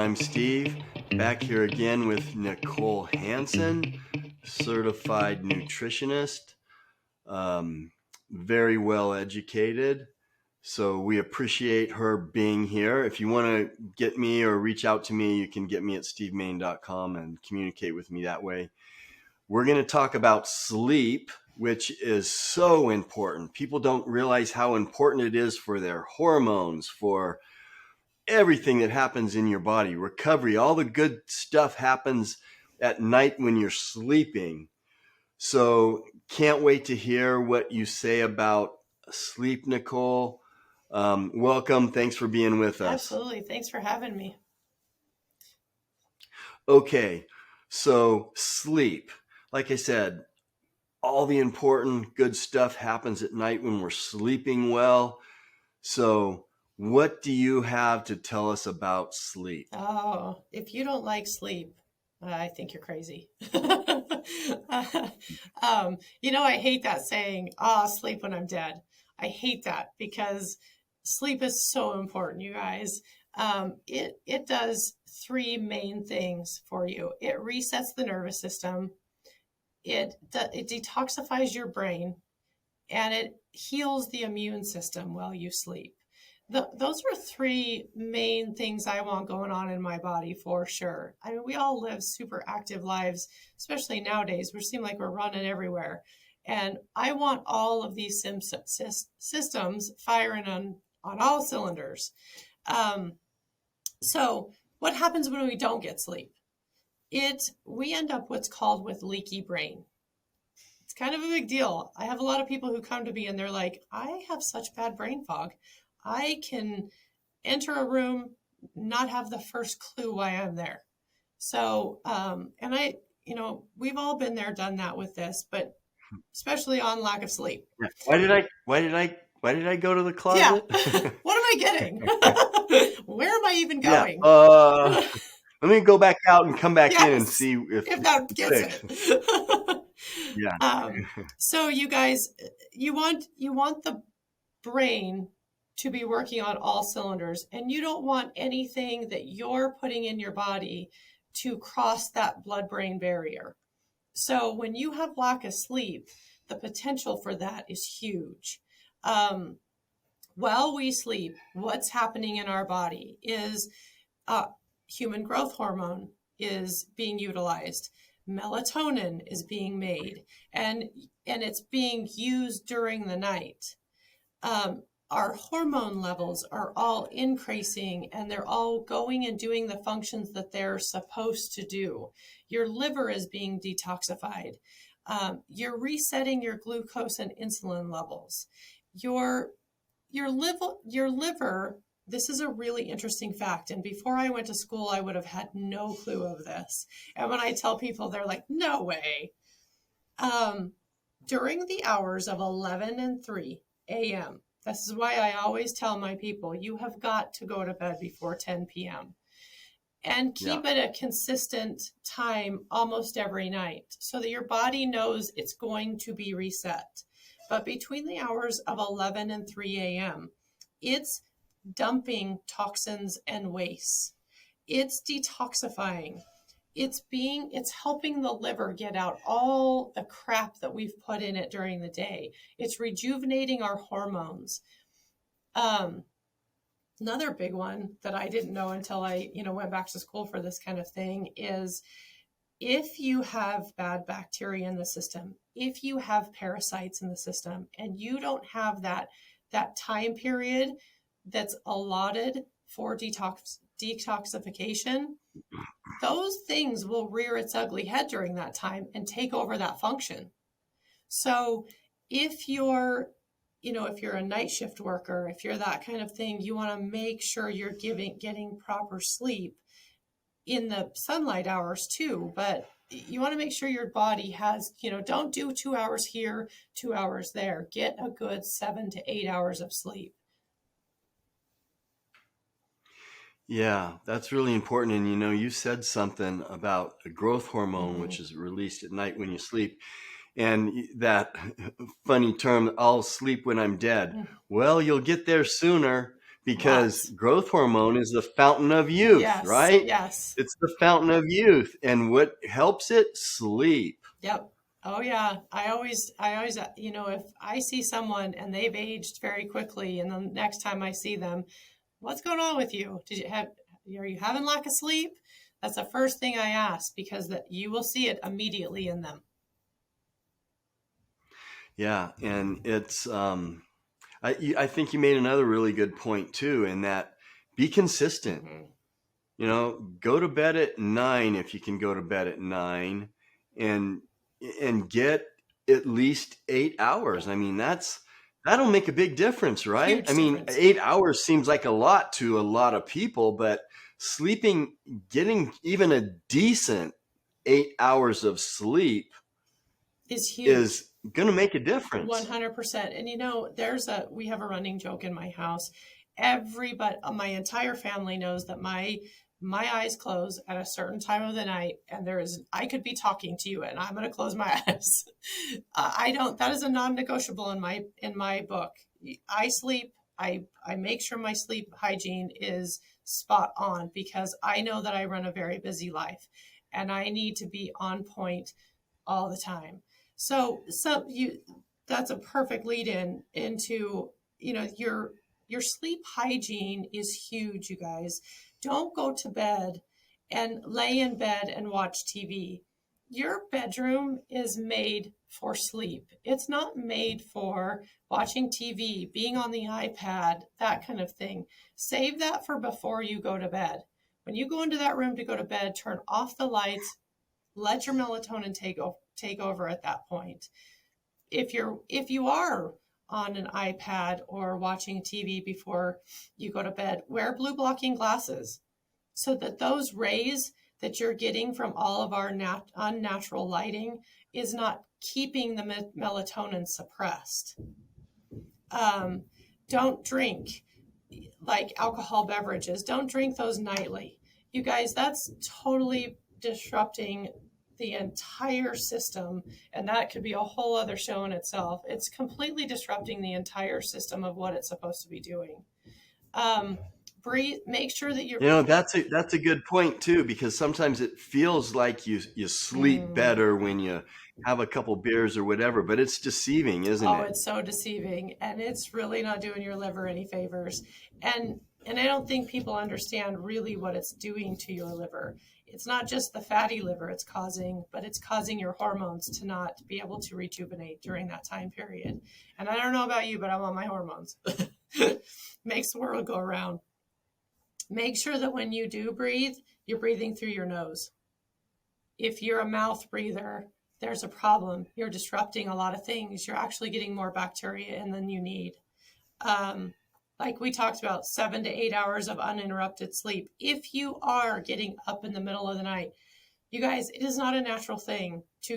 I'm Steve, back here again with Nicole Hansen, certified nutritionist, very well educated. So we appreciate her being here. If you want to get me or reach out to me, you can get me at stevemain.com and communicate with me that way. We're going to talk about sleep, which is so important. People don't realize how important it is for their hormones, for everything that happens in your body. Recovery, all the good stuff happens at night when you're sleeping. So can't wait to hear what you say about sleep, Nicole. Welcome. Thanks for being with us. Absolutely. Thanks for having me. Okay. So sleep, like I said, all the important good stuff happens at night when we're sleeping well. So what do you have to tell us about sleep? Oh, if you don't like sleep, I think you're crazy. I hate that saying, sleep when I'm dead. I hate that because sleep is so important, you guys. It does three main things for you. It resets the nervous system. It detoxifies your brain, and it heals the immune system while you sleep. Those are three main things I want going on in my body for sure. I mean, we all live super active lives, especially nowadays. We seem like we're running everywhere. And I want all of these systems firing on all cylinders. So what happens when we don't get sleep? We end up what's called with leaky brain. It's kind of a big deal. I have a lot of people who come to me and they're like, I have such bad brain fog. I can enter a room, not have the first clue why I'm there. So, we've all been there, done that with this, but especially on lack of sleep. Why did I go to the closet? Yeah. What am I getting? Where am I even going? Yeah. Let me go back out and come back in and see if that gets it. Yeah. So you guys, you want the brain to be working on all cylinders, and you don't want anything that you're putting in your body to cross that blood-brain barrier. So when you have lack of sleep, the potential for that is huge. While we sleep, what's happening in our body is human growth hormone is being utilized. Melatonin is being made, and it's being used during the night. Our hormone levels are all increasing, and they're all going and doing the functions that they're supposed to do. Your liver is being detoxified. You're resetting your glucose and insulin levels. Your liver, this is a really interesting fact. And before I went to school, I would have had no clue of this. And when I tell people, they're like, no way. During the hours of 11 and 3 a.m., this is why I always tell my people, you have got to go to bed before 10 p.m. and keep it a consistent time almost every night so that your body knows it's going to be reset. But between the hours of 11 and 3 a.m., it's dumping toxins and waste. It's detoxifying. It's helping the liver get out all the crap that we've put in it during the day. It's rejuvenating our hormones. Another big one that I didn't know until I, went back to school for this kind of thing is if you have bad bacteria in the system, if you have parasites in the system, and you don't have that time period that's allotted for detoxification, those things will rear its ugly head during that time and take over that function. So if you're a night shift worker, if you're that kind of thing, you want to make sure you're getting proper sleep in the sunlight hours too. But you want to make sure your body has, don't do 2 hours here, 2 hours there. Get a good 7 to 8 hours of sleep. Yeah, that's really important. And you said something about a growth hormone, which is released at night when you sleep. And that funny term, I'll sleep when I'm dead. Well, you'll get there sooner because Lots. growth hormone is the fountain of youth, Yes, right? yes. It's the fountain of youth. And what helps it? Sleep. Yep. Oh yeah. I always, if I see someone and they've aged very quickly, and the next time I see them, what's going on with you? Are you having lack of sleep? That's the first thing I ask, because that you will see it immediately in them. Yeah. And I think you made another really good point too, in that be consistent. Mm-hmm. Go to bed at 9 if you can go to bed at 9, and get at least 8 hours. Yep. I mean, that'll make a big difference, right? I Huge mean, difference. 8 hours seems like a lot to a lot of people, but sleeping, getting even a decent 8 hours of sleep Is huge. is going to make a difference. 100%. And we have a running joke in my house. My entire family knows that my eyes close at a certain time of the night, and I could be talking to you and I'm going to close my eyes. I don't, that is a non-negotiable in my book. I sleep. I make sure my sleep hygiene is spot on, because I know that I run a very busy life and I need to be on point all the time. So that's a perfect lead into, your sleep hygiene is huge, you guys. Don't go to bed and lay in bed and watch TV. Your bedroom is made for sleep. It's not made for watching TV, being on the iPad, that kind of thing. Save that for before you go to bed. When you go into that room to go to bed, turn off the lights, let your melatonin take over at that point. If you are on an iPad or watching TV before you go to bed, wear blue blocking glasses, so that those rays that you're getting from all of our unnatural lighting is not keeping the melatonin suppressed. Don't drink like alcohol beverages. Don't drink those nightly. You guys, that's totally disrupting the entire system, and that could be a whole other show in itself. It's completely disrupting the entire system of what it's supposed to be doing. Breathe. Make sure that you're. That's a good point too, because sometimes it feels like you sleep Mm. better when you have a couple beers or whatever, but it's deceiving, isn't Oh, it? it's so deceiving, and it's really not doing your liver any favors. And I don't think people understand really what it's doing to your liver. It's not just the fatty liver but it's causing your hormones to not be able to rejuvenate during that time period. And I don't know about you, but I'm on my hormones. Makes the world go around. Make sure that when you do breathe, you're breathing through your nose. If you're a mouth breather, there's a problem. You're disrupting a lot of things. You're actually getting more bacteria in than you need. Like we talked about, 7 to 8 hours of uninterrupted sleep. If you are getting up in the middle of the night, you guys, it is not a natural thing to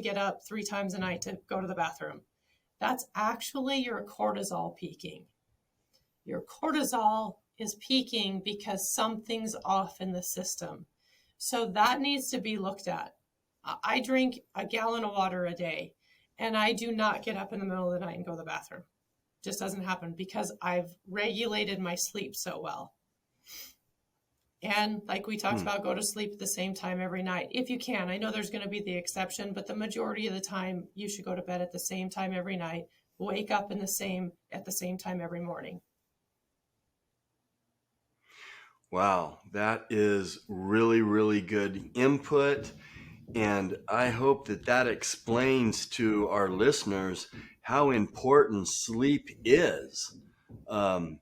get up 3 times a night to go to the bathroom. That's actually your cortisol peaking. Your cortisol is peaking because something's off in the system. So that needs to be looked at. I drink a gallon of water a day, and I do not get up in the middle of the night and go to the bathroom. Just doesn't happen, because I've regulated my sleep so well. And like we talked about, go to sleep at the same time every night if you can. I know there's going to be the exception, but the majority of the time you should go to bed at the same time every night, wake up at the same time every morning. Wow, that is really, really good input. And I hope that explains to our listeners how important sleep is. Um,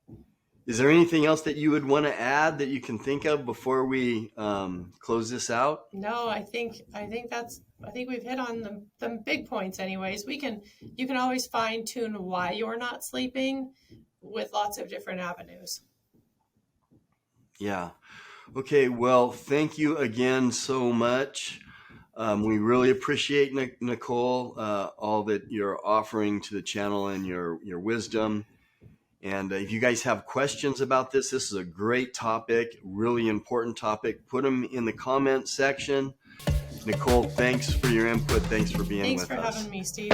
is there anything else that you would want to add that you can think of before we close this out? No, I think we've hit on the big points. Anyways, you can always fine tune why you're not sleeping with lots of different avenues. Yeah. Okay. Well, thank you again so much. We really appreciate, Nicole, all that you're offering to the channel and your wisdom. And if you guys have questions about this is a great topic, really important topic. Put them in the comment section. Nicole, thanks for your input. Thanks for being Thanks with for us. having me, Steve.